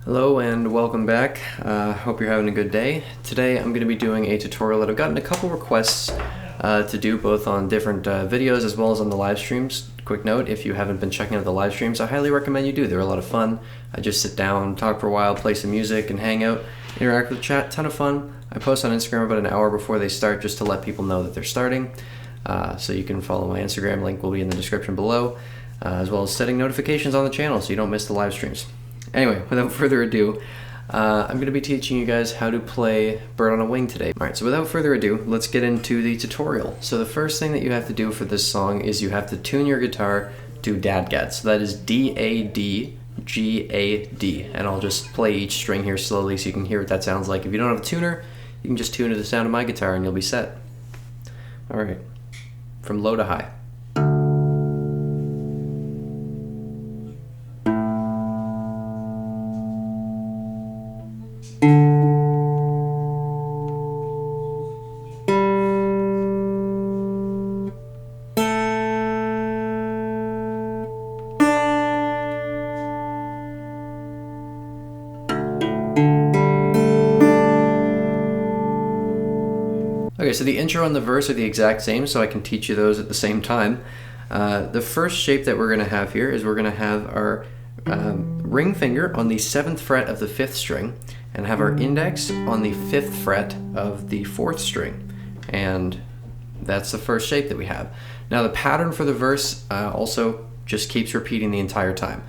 Hello and welcome back. Hope you're having a good day. Today I'm going to be doing a tutorial that I've gotten a couple requests to do both on different videos as well as on the live streams. Quick note, if you haven't been checking out the live streams, I highly recommend you do. They're a lot of fun. I just sit down, talk for a while, play some music and hang out, interact with the chat, ton of fun. I post on Instagram about an hour before they start just to let people know that they're starting. So you can follow my Instagram, link will be in the description below, as well as setting notifications on the channel so you don't miss the live streams. Anyway, without further ado, I'm going to be teaching you guys how to play Bird on a Wing today. Alright, so without further ado, let's get into the tutorial. So the first thing that you have to do for this song is you have to tune your guitar to DADGAD. So that is D-A-D-G-A-D. And I'll just play each string here slowly so you can hear what that sounds like. If you don't have a tuner, you can just tune to the sound of my guitar and you'll be set. Alright, from low to high. Okay, so the intro and the verse are the exact same, so I can teach you those at the same time. The first shape that we're going to have here is we're going to have our ring finger on the 7th fret of the 5th string and have our index on the 5th fret of the 4th string. And that's the first shape that we have. Now the pattern for the verse also just keeps repeating the entire time.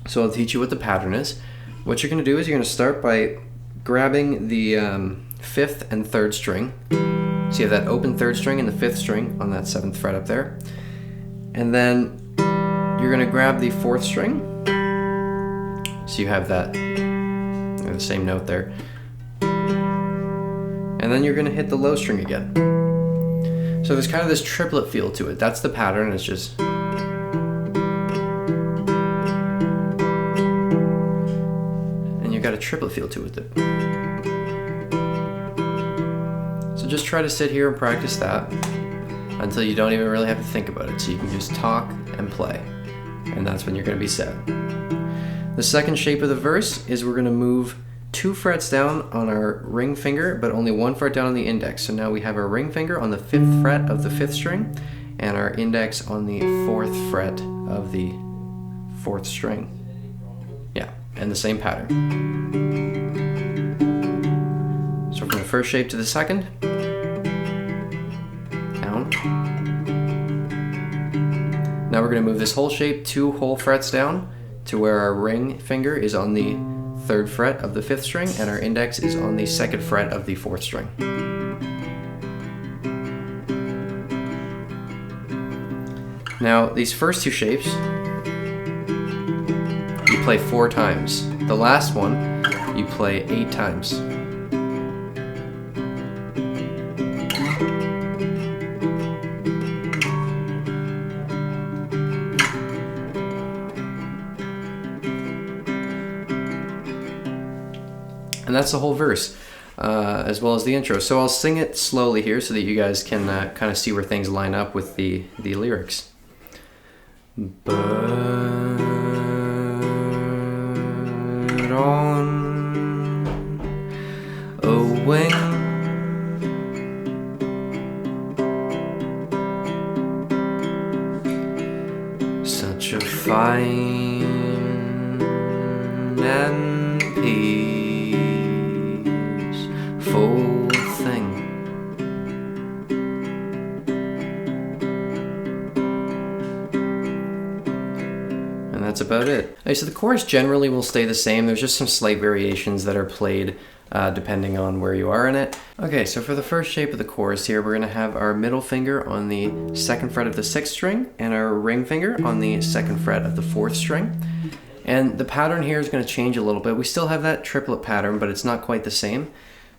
So I'll teach you what the pattern is. What you're going to do is you're going to start by grabbing the 5th and 3rd string. So you have that open 3rd string and the 5th string on that 7th fret up there. And then you're going to grab the 4th string. So you have that, the same note there. And then you're going to hit the low string again. So there's kind of this triplet feel to it. That's the pattern. It's just... and you've got a triplet feel to it. So just try to sit here and practice that until you don't even really have to think about it. So you can just talk and play. And that's when you're going to be set. The second shape of the verse is we're going to move 2 frets down on our ring finger, but only 1 fret down on the index. So now we have our ring finger on the 5th fret of the 5th string and our index on the 4th fret of the 4th string. Yeah, and the same pattern. So from the first shape to the second, down. Now we're going to move this whole shape 2 whole frets down to where our ring finger is on the 3rd fret of the 5th string and our index is on the 2nd fret of the 4th string. Now these first 2 shapes you play 4 times. The last one you play 8 times. And that's the whole verse, as well as the intro. So I'll sing it slowly here so that you guys can kind of see where things line up with the lyrics. Bird on a wing, such a fine and peaceful thing. And that's about it. Okay, so the chorus generally will stay the same. There's just some slight variations that are played depending on where you are in it. Okay, so for the first shape of the chorus here, we're going to have our middle finger on the 2nd fret of the 6th string and our ring finger on the 2nd fret of the 4th string. And the pattern here is going to change a little bit. We still have that triplet pattern, but it's not quite the same.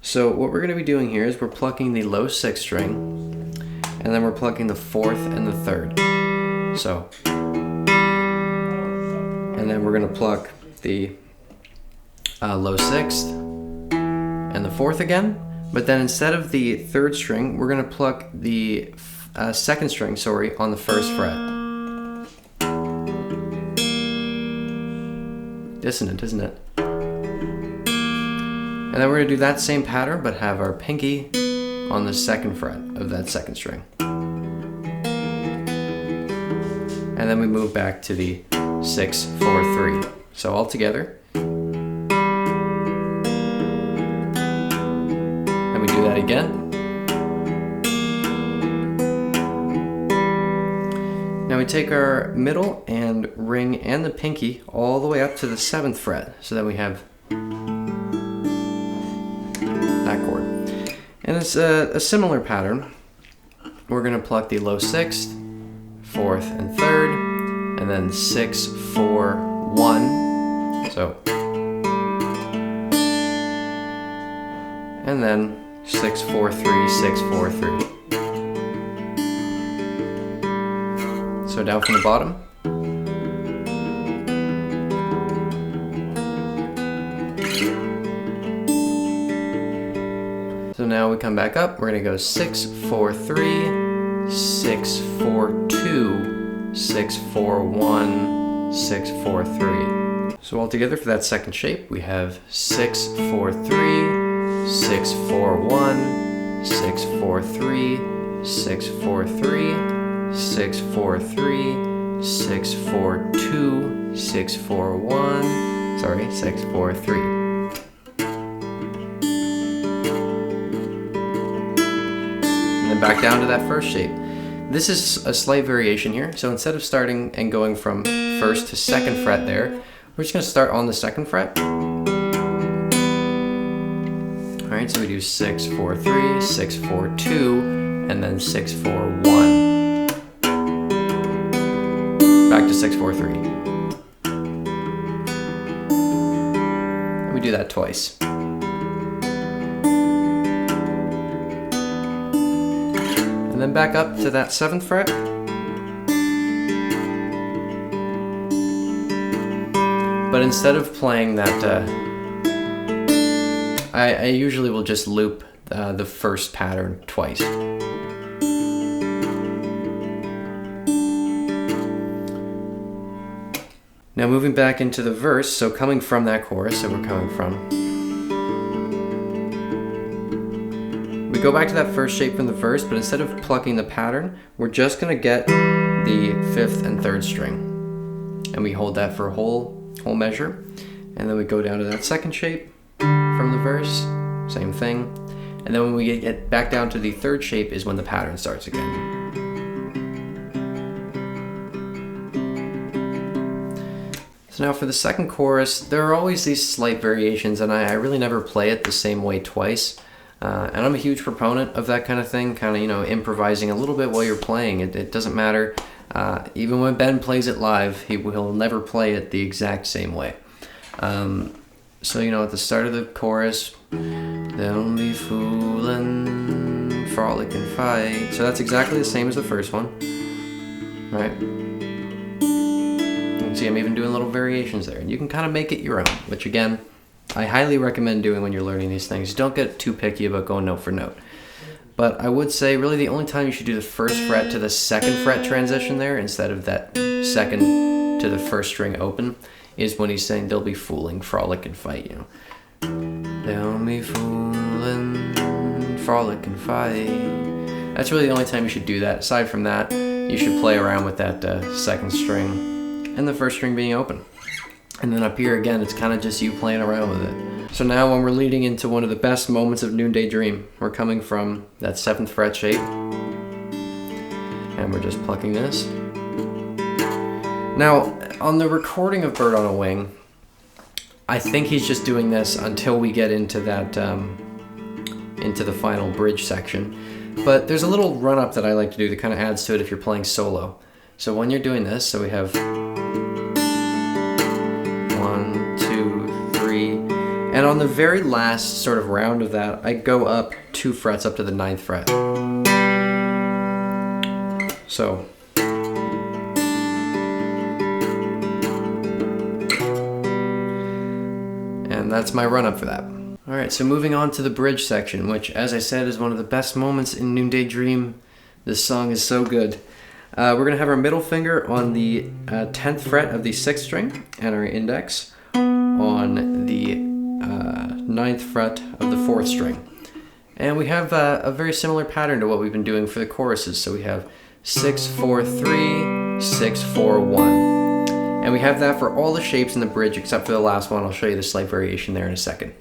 So what we're going to be doing here is we're plucking the low 6th string, and then we're plucking the 4th and the 3rd. So, and then we're going to pluck the low 6th and the 4th again, but then instead of the 3rd string, we're going to pluck the 2nd string, on the 1st fret. dissonant, isn't it? And then we're going to do that same pattern, but have our pinky on the 2nd fret of that 2nd string. And then we move back to the 6, 4, 3. So all together. And we do that again. Now we take our middle and ring and the pinky all the way up to the 7th fret. So then we have that chord. And it's a similar pattern. We're going to pluck the low 6th, 4th, and 3rd, and then 6, 4, 1. So, and then 6, 4, 3, 6, 4, 3. So down from the bottom. So now we come back up, we're going to go 6, 4, 3, 6, 4, 2, 6, 4, 1, 6, 4, 3. So all together for that 2nd shape, we have 6, 4, 3, 6, 4, 1, 6, 4, 3, 6, 4, 3, 6, 4, 3, 6, 4, 2, 6, 4, 1, 6, 4, 3. Back down to that 1st shape. This is a slight variation here. So instead of starting and going from 1st to 2nd fret there, we're just going to start on the 2nd fret. Alright, so we do 6, 4, 3, 6, 4, 2, and then 6, 4, 1. Back to 6, 4, 3. And we do that twice. And then back up to that 7th fret. But instead of playing that, I usually will just loop the 1st pattern twice. Now moving back into the verse, so coming from that chorus, so we're coming from. We go back to that 1st shape from the verse, but instead of plucking the pattern, we're just going to get the 5th and 3rd string. And we hold that for a whole measure. And then we go down to that 2nd shape from the verse, same thing. And then when we get back down to the 3rd shape is when the pattern starts again. So now for the 2nd chorus, there are always these slight variations, and I really never play it the same way twice. And I'm a huge proponent of that kind of thing, kind of, improvising a little bit while you're playing. It doesn't matter. Even when Ben plays it live, he'll never play it the exact same way. So, at the start of the chorus, they'll be fooling, frolic and fight. So that's exactly the same as the first one, right? You can see I'm even doing little variations there. And you can kind of make it your own, which again, I highly recommend doing when you're learning these things. Don't get too picky about going note for note. But I would say really the only time you should do the 1st fret to the 2nd fret transition there instead of that 2nd to the 1st string open is when he's saying they'll be fooling, frolic and fight, They'll be fooling, frolic and fight. That's really the only time you should do that. Aside from that, you should play around with that 2nd string and the 1st string being open. And then up here again, it's kind of just you playing around with it. So now when we're leading into one of the best moments of Noonday Dream, we're coming from that 7th fret shape. And we're just plucking this. Now, on the recording of Bird on a Wing, I think he's just doing this until we get into that, into the final bridge section. But there's a little run-up that I like to do that kind of adds to it if you're playing solo. So when you're doing this, so we have 1, 2, 3, and on the very last sort of round of that, I go up 2 frets up to the 9th fret. So. And that's my run up for that. Alright, so moving on to the bridge section, which as I said is one of the best moments in Noonday Dream. This song is so good. We're going to have our middle finger on the 10th fret of the 6th string and our index on the 9th fret of the 4th string. And we have a very similar pattern to what we've been doing for the choruses. So we have 6, 4, 3, 6, 4, 1. And we have that for all the shapes in the bridge except for the last one. I'll show you the slight variation there in a second.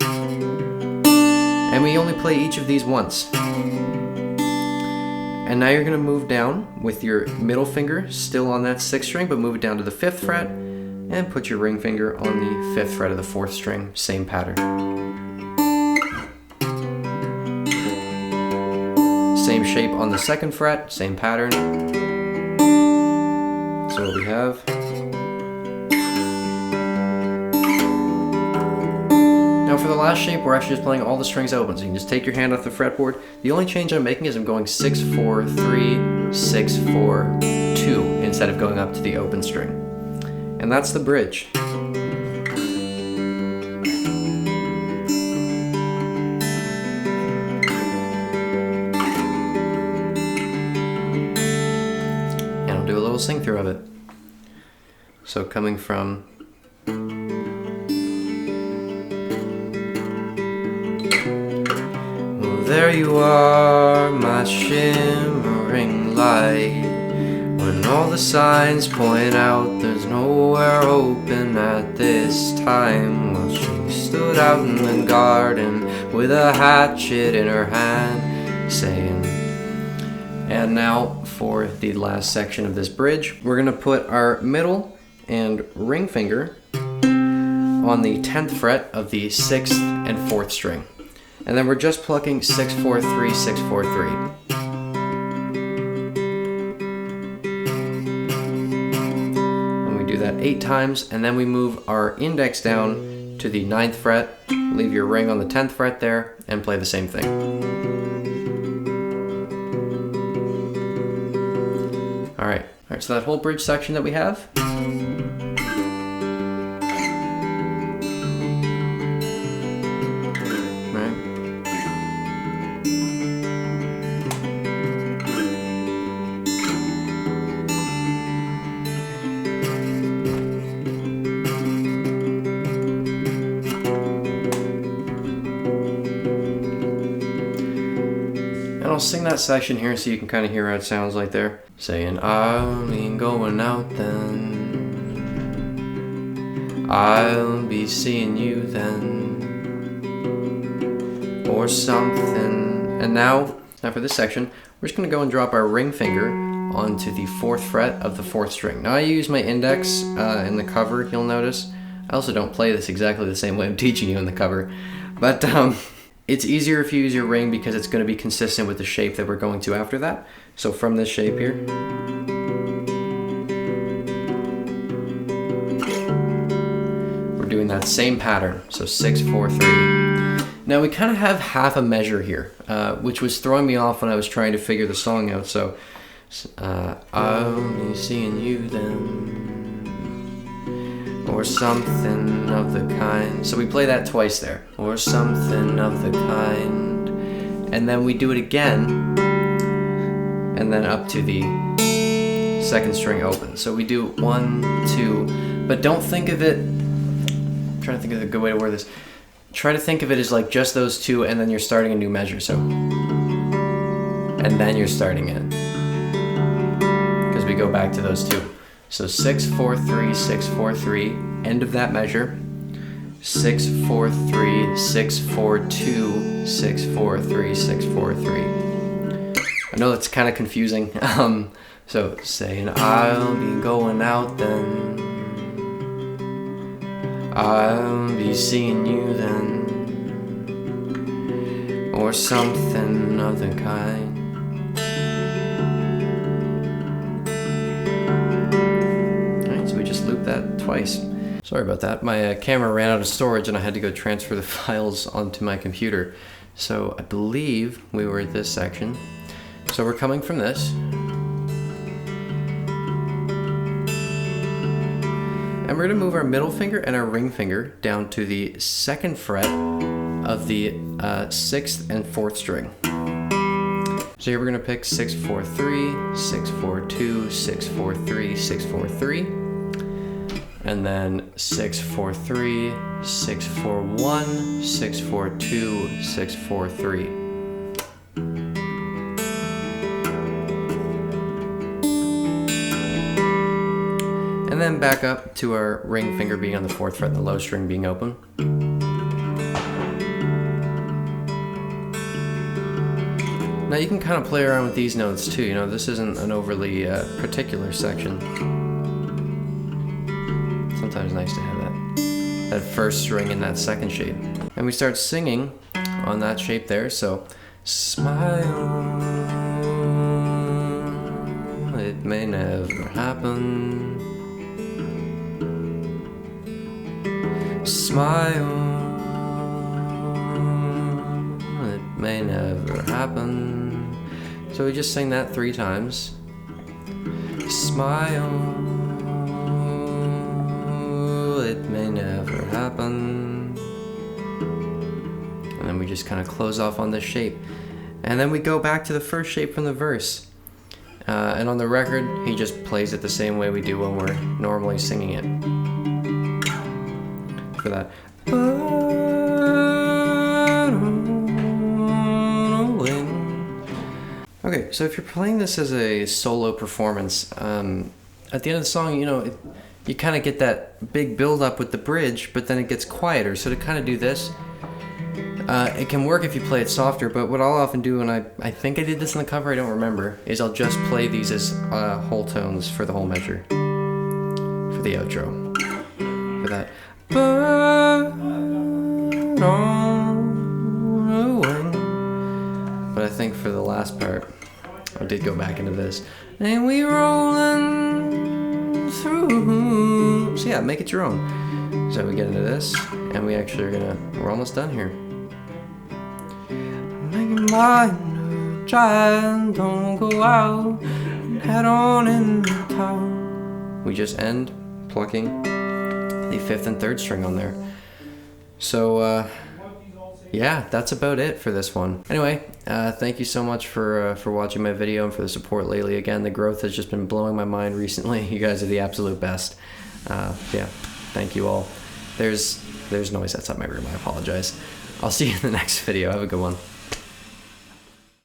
And we only play each of these once. And now you're going to move down with your middle finger still on that 6th string, but move it down to the 5th fret and put your ring finger on the 5th fret of the 4th string. Same pattern. Same shape on the 2nd fret, same pattern. So what we have. Now for the last shape, we're actually just playing all the strings open, so you can just take your hand off the fretboard. The only change I'm making is I'm going 6, 4, 3, 6, 4, 2 instead of going up to the open string. And that's the bridge. And I'll do a little sing through of it. So coming from there you are, my shimmering light. When all the signs point out there's nowhere open at this time. Well, she stood out in the garden with a hatchet in her hand, saying. And now for the last section of this bridge, we're going to put our middle and ring finger on the 10th fret of the 6th and 4th string. And then we're just plucking 6, 4, 3, 6, 4, 3. And we do that 8 times, and then we move our index down to the 9th fret, leave your ring on the 10th fret there, and play the same thing. Alright, so that whole bridge section that we have. I'll sing that section here so you can kind of hear how it sounds like there. Saying, I'll be going out then. I'll be seeing you then. Or something. And now for this section, we're just going to go and drop our ring finger onto the 4th fret of the 4th string. Now I use my index in the cover, you'll notice. I also don't play this exactly the same way I'm teaching you in the cover. But it's easier if you use your ring because it's going to be consistent with the shape that we're going to after that. So from this shape here, we're doing that same pattern. So 6, 4, 3. Now we kind of have half a measure here, which was throwing me off when I was trying to figure the song out. So I'll be seeing you then. Or something of the kind. So we play that twice there. Or something of the kind. And then we do it again. And then up to the 2nd string open. So we do 1, 2. But don't think of it. I'm trying to think of a good way to word this. Try to think of it as like just those 2 and then you're starting a new measure. So. And then you're starting it. Because we go back to those 2. So 6, 4, 3, 6, 4, 3, end of that measure. 6, 4, 3, 6, 4, 2, 6, 4, 3, 6, 4, 3. I know that's kind of confusing. So saying, I'll be going out then. I'll be seeing you then. Or something of the kind. Loop that twice. Sorry about that. My camera ran out of storage and I had to go transfer the files onto my computer. So I believe we were at this section. So we're coming from this. And we're going to move our middle finger and our ring finger down to the 2nd fret of the 6th and 4th string. So here we're going to pick 6, 4, 3, 6, 4, 2, 6, 4, 3, 6, 4, 3. and then 6-4-3, 6-4-1, 6-4-2, 6-4-3. And then back up to our ring finger being on the 4th fret and the low string being open. Now you can kind of play around with these notes too, you know, this isn't an overly particular section. Sometimes nice to have that first string in that second shape. And we start singing on that shape there, so smile, it may never happen. Smile, it may never happen. So we just sing that 3 times. Smile, it may never happen. And then we just kind of close off on this shape. And then we go back to the first shape from the verse. And on the record, he just plays it the same way we do when we're normally singing it. For that. Okay, so if you're playing this as a solo performance, at the end of the song, you know, you kind of get that big build up with the bridge, but then it gets quieter. So to kind of do this, it can work if you play it softer, but what I'll often do, and I think I did this in the cover, I don't remember, is I'll just play these as whole tones for the whole measure, for the outro, for that. But I think for the last part, I did go back into this. And we rolling through. So yeah, make it your own. So we get into this, and we actually are we're almost done here. Make your mind, child, don't go out, head on in the town. We just end plucking the 5th and 3rd string on there. So yeah, that's about it for this one. Anyway, thank you so much for watching my video and for the support lately. Again, the growth has just been blowing my mind recently. You guys are the absolute best. Yeah, thank you all. There's noise outside my room, I apologize. I'll see you in the next video. Have a good one.